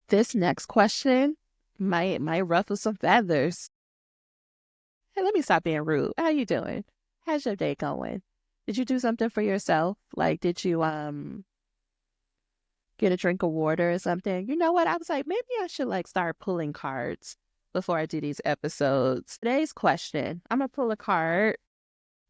This next question might ruffle some feathers. Hey, let me stop being rude. How you doing? How's your day going? Did you do something for yourself? Like, did you get a drink of water or something? You know what? I was like, maybe I should like start pulling cards before I do these episodes. Today's question, I'm gonna pull a card.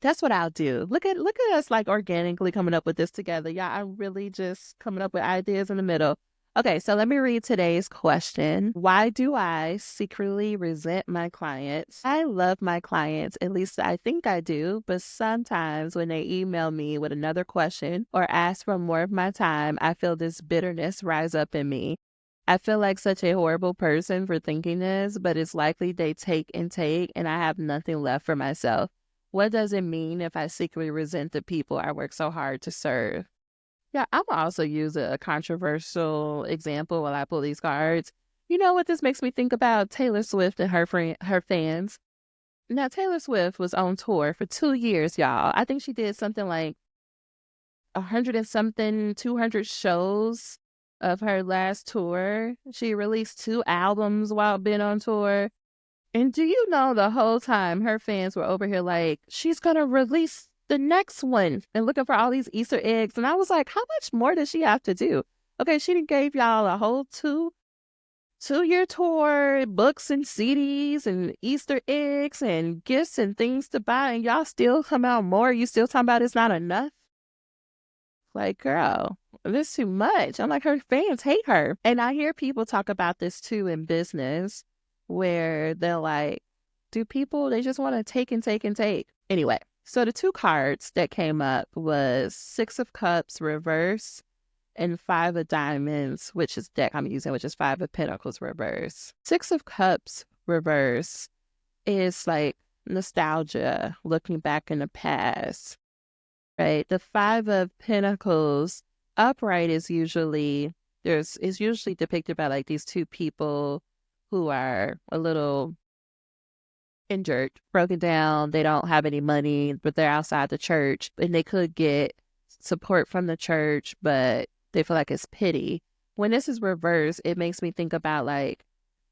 That's what I'll do. Look at us like organically coming up with this together. Yeah, I'm really just coming up with ideas in the middle. Okay, so let me read today's question. Why do I secretly resent my clients? I love my clients, at least I think I do, but sometimes when they email me with another question or ask for more of my time, I feel this bitterness rise up in me. I feel like such a horrible person for thinking this, but it's likely they take and take, and I have nothing left for myself. What does it mean if I secretly resent the people I work so hard to serve? Yeah, I'm gonna also use a controversial example while I pull these cards. You know what this makes me think about? Taylor Swift and her fans. Now, Taylor Swift was on tour for 2 years, y'all. I think she did something like 100 and something, 200 shows of her last tour. She released 2 albums while being on tour. And do you know the whole time her fans were over here like, she's going to release the next one and looking for all these Easter eggs. And I was like, how much more does she have to do? Okay, she done gave y'all a whole two-year tour, books and CDs and Easter eggs and gifts and things to buy. And y'all still come out more. You still talking about it's not enough? Like, girl, this is too much. I'm like, her fans hate her. And I hear people talk about this too in business where they're like, do people, they just want to take and take and take. Anyway, so the 2 cards that came up was 6 of Cups reverse and 5 of Diamonds, which is deck I'm using, which is 5 of Pentacles reverse. 6 of Cups reverse is like nostalgia, looking back in the past, right? The 5 of Pentacles upright is usually depicted by like these 2 people who are a little injured, broken down. They don't have any money, but they're outside the church and they could get support from the church, but they feel like it's pity. When this is reversed, it makes me think about like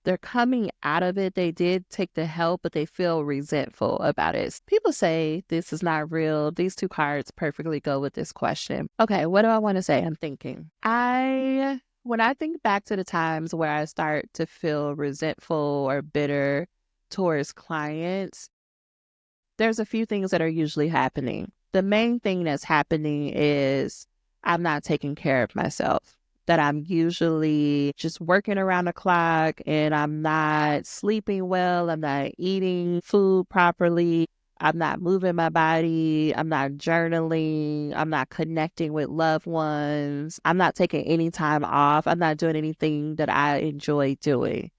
they're coming out of it. They did take the help, but they feel resentful about it. People say this is not real. These 2 cards perfectly go with this question. Okay, what do I want to say? I'm thinking. When I think back to the times where I start to feel resentful or bitter towards clients, there's a few things that are usually happening. The main thing that's happening is I'm not taking care of myself, that I'm usually just working around the clock and I'm not sleeping well. I'm not eating food properly. I'm not moving my body. I'm not journaling. I'm not connecting with loved ones. I'm not taking any time off. I'm not doing anything that I enjoy doing.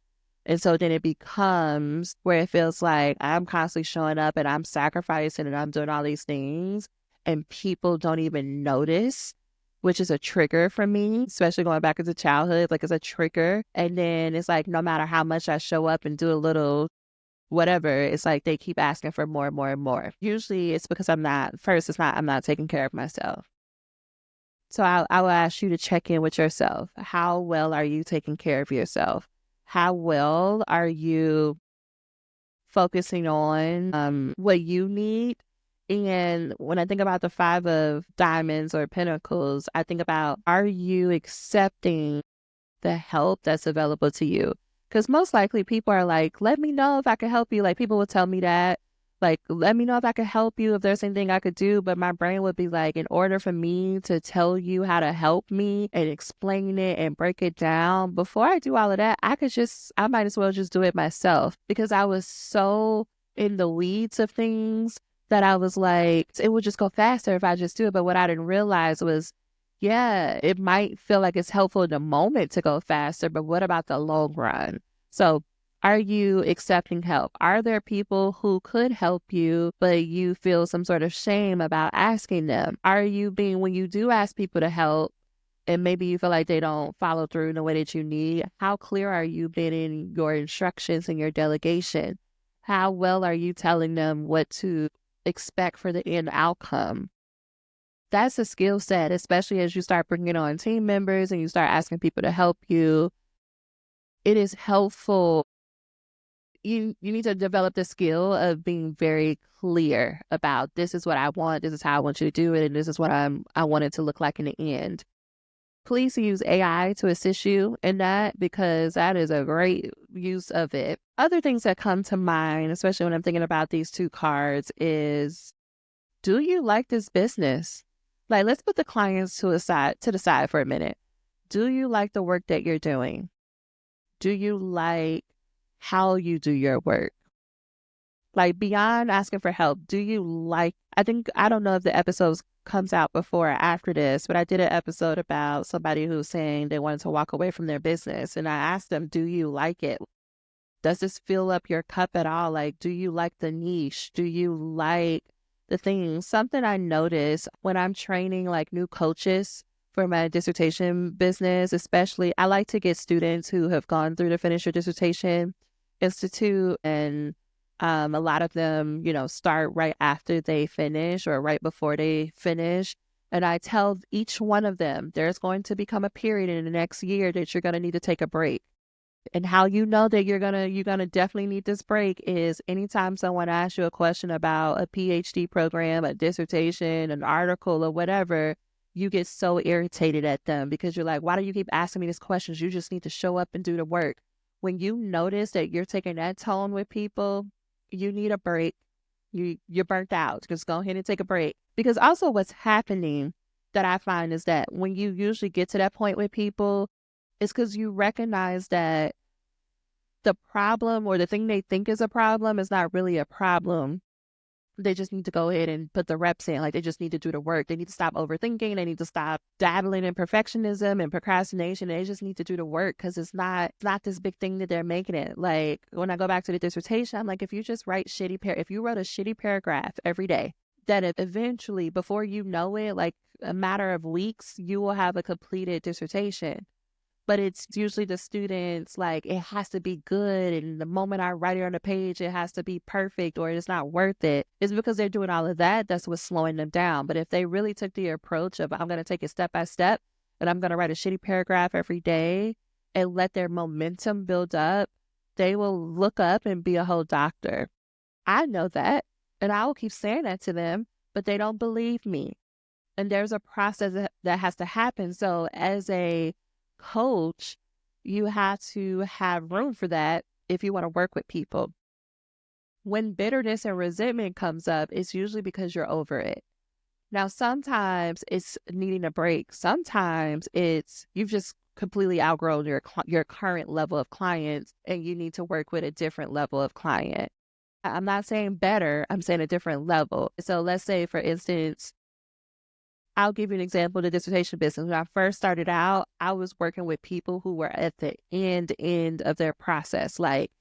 And so then it becomes where it feels like I'm constantly showing up and I'm sacrificing and I'm doing all these things and people don't even notice, which is a trigger for me, especially going back into childhood, like it's a trigger. And then it's like, no matter how much I show up and do a little whatever, it's like they keep asking for more and more and more. Usually it's because I'm not taking care of myself. So I will ask you to check in with yourself. How well are you taking care of yourself? How well are you focusing on what you need? And when I think about the 5 of Diamonds or Pentacles, I think about, are you accepting the help that's available to you? Because most likely people are like, let me know if I can help you. Like people will tell me that, like, let me know if I can help you, if there's anything I could do. But my brain would be like, in order for me to tell you how to help me and explain it and break it down, before I do all of that, I might as well just do it myself, because I was so in the weeds of things that I was like, it would just go faster if I just do it. But what I didn't realize was, yeah, it might feel like it's helpful in the moment to go faster, but what about the long run? So are you accepting help? Are there people who could help you, but you feel some sort of shame about asking them? When you do ask people to help, and maybe you feel like they don't follow through in the way that you need, how clear are you being in your instructions and your delegation? How well are you telling them what to expect for the end outcome? That's a skill set, especially as you start bringing on team members and you start asking people to help you. it is helpful. You need to develop the skill of being very clear about, this is what I want, this is how I want you to do it, and this is what I want it to look like in the end. Please use AI to assist you in that, because that is a great use of it. Other things that come to mind, especially when I'm thinking about these two cards, is, do you like this business? Like, let's put the clients to the side for a minute. Do you like the work that you're doing? Do you like how you do your work? Like, beyond asking for help, do you like, I don't know if the episodes comes out before or after this, but I did an episode about somebody who was saying they wanted to walk away from their business. And I asked them, do you like it? Does this fill up your cup at all? Like, do you like the niche? Do you like the things? Something I notice when I'm training like new coaches for my dissertation business, especially, I like to get students who have gone through the Finish Your Dissertation Institute, and a lot of them, start right after they finish or right before they finish. And I tell each one of them, there's going to become a period in the next year that you're going to need to take a break. And how you know that you're gonna definitely need this break is anytime someone asks you a question about a PhD program, a dissertation, an article, or whatever, you get so irritated at them because you're like, why do you keep asking me these questions? You just need to show up and do the work. When you notice that you're taking that tone with people, you need a break. You're burnt out. Just go ahead and take a break. Because also what's happening that I find is that when you usually get to that point with people, it's because you recognize that the problem or the thing they think is a problem is not really a problem. They just need to go ahead and put the reps in. Like, they just need to do the work. They need to stop overthinking. They need to stop dabbling in perfectionism and procrastination. They just need to do the work, because it's not this big thing that they're making it. Like, when I go back to the dissertation, I'm like, if you just write if you wrote a shitty paragraph every day, that eventually, before you know it, like a matter of weeks, you will have a completed dissertation. But it's usually the students, like, it has to be good. And the moment I write it on the page, it has to be perfect or it's not worth it. It's because they're doing all of that. That's what's slowing them down. But if they really took the approach of, I'm going to take it step by step and I'm going to write a shitty paragraph every day and let their momentum build up, they will look up and be a whole doctor. I know that. And I will keep saying that to them, but they don't believe me. And there's a process that has to happen. So as a coach, you have to have room for that if you want to work with people. When bitterness and resentment comes up, it's usually because you're over it. Now, sometimes it's needing a break. Sometimes it's you've just completely outgrown your current level of clients and you need to work with a different level of client. I'm not saying better, I'm saying a different level. So let's say, for instance, I'll give you an example of the dissertation business. When I first started out, I was working with people who were at the end of their process. Like,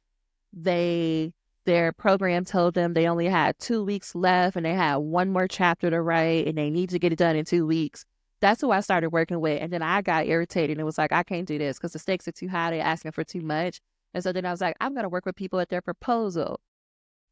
their program told them they only had 2 weeks left and they had one more chapter to write and they need to get it done in 2 weeks. That's who I started working with. And then I got irritated and was like, I can't do this because the stakes are too high. They're asking for too much. And so then I was like, I'm going to work with people at their proposal.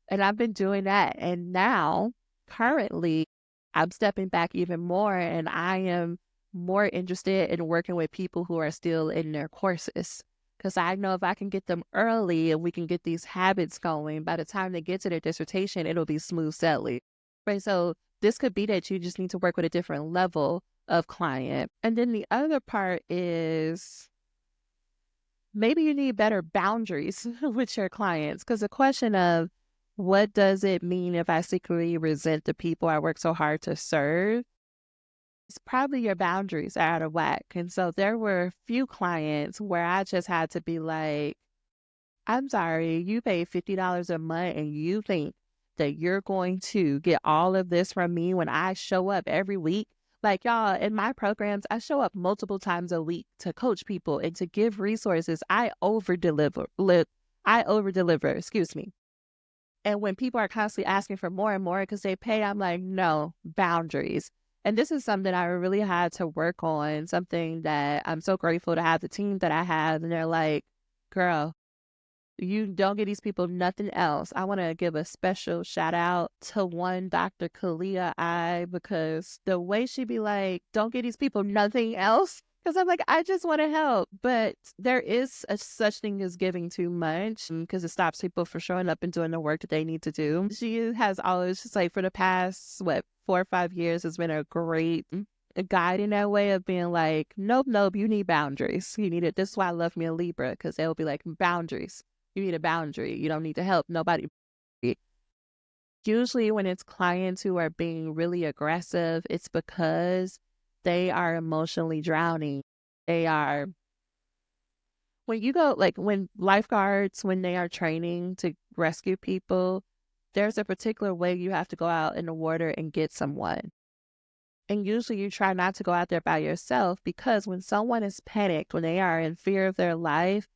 And I've been doing that. And now, currently, I'm stepping back even more, and I am more interested in working with people who are still in their courses, because I know if I can get them early and we can get these habits going, by the time they get to their dissertation, it'll be smooth sailing. Right? So this could be that you just need to work with a different level of client. And then the other part is maybe you need better boundaries with your clients, because the question of, what does it mean if I secretly resent the people I work so hard to serve? It's probably your boundaries are out of whack. And so there were a few clients where I just had to be like, I'm sorry, you pay $50 a month and you think that you're going to get all of this from me when I show up every week? Like, y'all, in my programs, I show up multiple times a week to coach people and to give resources. I over deliver, excuse me. And when people are constantly asking for more and more because they pay, I'm like, no, boundaries. And this is something I really had to work on, something that I'm so grateful to have the team that I have. And they're like, girl, you don't get these people nothing else. I want to give a special shout out to one Dr. Kalia because the way she be like, don't get these people nothing else. Because I'm like, I just want to help. But there is a such thing as giving too much because it stops people from showing up and doing the work that they need to do. She has always just like for the past, 4 or 5 years has been a great guide in that way of being like, nope, nope, you need boundaries. You need it. This is why I love me a Libra because they'll be like, boundaries. You need a boundary. You don't need to help nobody. Usually when it's clients who are being really aggressive, it's because they are emotionally drowning. They are, when you go, like when lifeguards, when they are training to rescue people, there's a particular way you have to go out in the water and get someone. And usually you try not to go out there by yourself because when someone is panicked, when they are in fear of their life,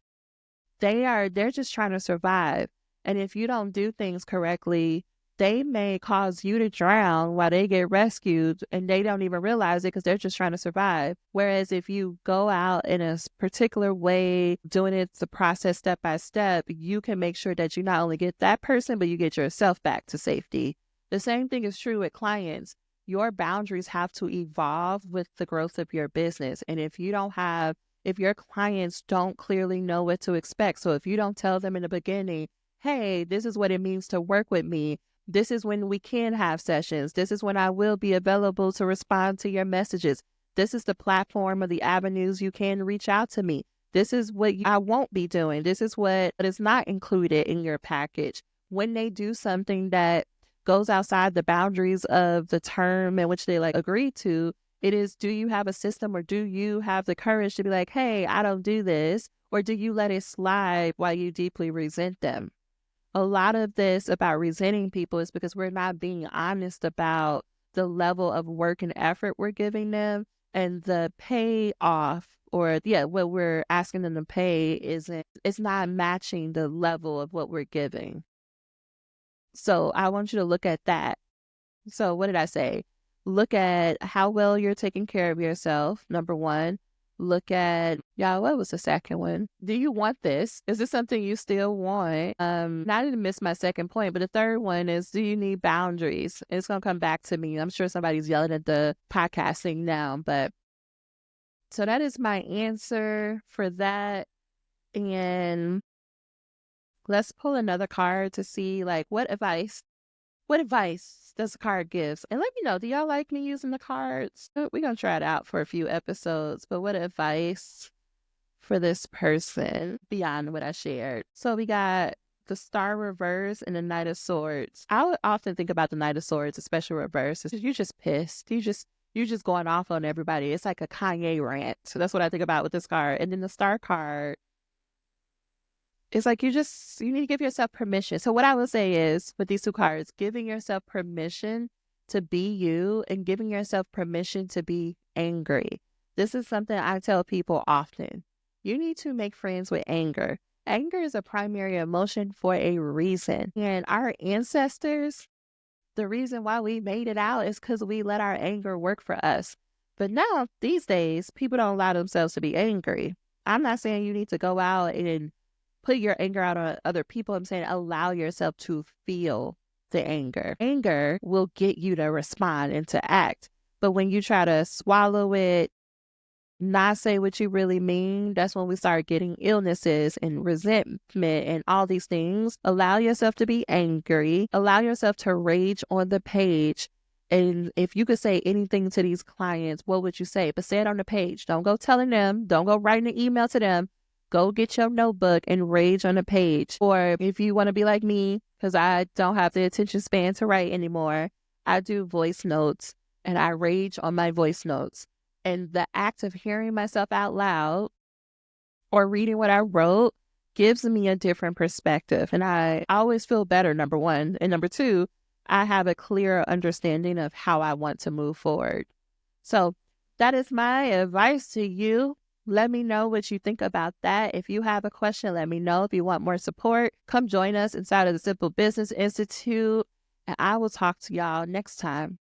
they're just trying to survive. And if you don't do things correctly, they may cause you to drown while they get rescued and they don't even realize it because they're just trying to survive. Whereas if you go out in a particular way, doing it the process step by step, you can make sure that you not only get that person, but you get yourself back to safety. The same thing is true with clients. Your boundaries have to evolve with the growth of your business. And if your clients don't clearly know what to expect, so if you don't tell them in the beginning, hey, this is what it means to work with me. This is when we can have sessions. This is when I will be available to respond to your messages. This is the platform or the avenues you can reach out to me. This is what I won't be doing. This is what is not included in your package. When they do something that goes outside the boundaries of the term in which they agree to, it is, do you have a system or do you have the courage to be like, hey, I don't do this? Or do you let it slide while you deeply resent them? A lot of this about resenting people is because we're not being honest about the level of work and effort we're giving them, and the payoff what we're asking them to pay it's not matching the level of what we're giving. So I want you to look at that. So what did I say? Look at how well you're taking care of yourself, number one. Look at, what was the second one? Do you want this? Is this something you still want? I didn't miss my second point, but the third one is, do you need boundaries? It's going to come back to me. I'm sure somebody's yelling at the podcasting now, but so that is my answer for that. And let's pull another card to see what advice does the card give? And let me know, do y'all like me using the cards? We're going to try it out for a few episodes, but what advice for this person beyond what I shared? So we got the Star reverse and the Knight of Swords. I would often think about the Knight of Swords, especially reverse. You're just pissed. You're just going off on everybody. It's like a Kanye rant. So that's what I think about with this card. And then the Star card, it's like you need to give yourself permission. So what I would say is with these two cards, giving yourself permission to be you and giving yourself permission to be angry. This is something I tell people often. You need to make friends with anger. Anger is a primary emotion for a reason. And our ancestors, the reason why we made it out is because we let our anger work for us. But now, these days, people don't allow themselves to be angry. I'm not saying you need to go out and put your anger out on other people. I'm saying allow yourself to feel the anger. Anger will get you to respond and to act. But when you try to swallow it, not say what you really mean, that's when we start getting illnesses and resentment and all these things. Allow yourself to be angry. Allow yourself to rage on the page. And if you could say anything to these clients, what would you say? But say it on the page. Don't go telling them. Don't go writing an email to them. Go get your notebook and rage on a page. Or if you want to be like me, because I don't have the attention span to write anymore, I do voice notes and I rage on my voice notes. And the act of hearing myself out loud or reading what I wrote gives me a different perspective. And I always feel better, number one. And number two, I have a clearer understanding of how I want to move forward. So that is my advice to you. Let me know what you think about that. If you have a question, let me know. If you want more support, come join us inside of the Simple Business Institute, and I will talk to y'all next time.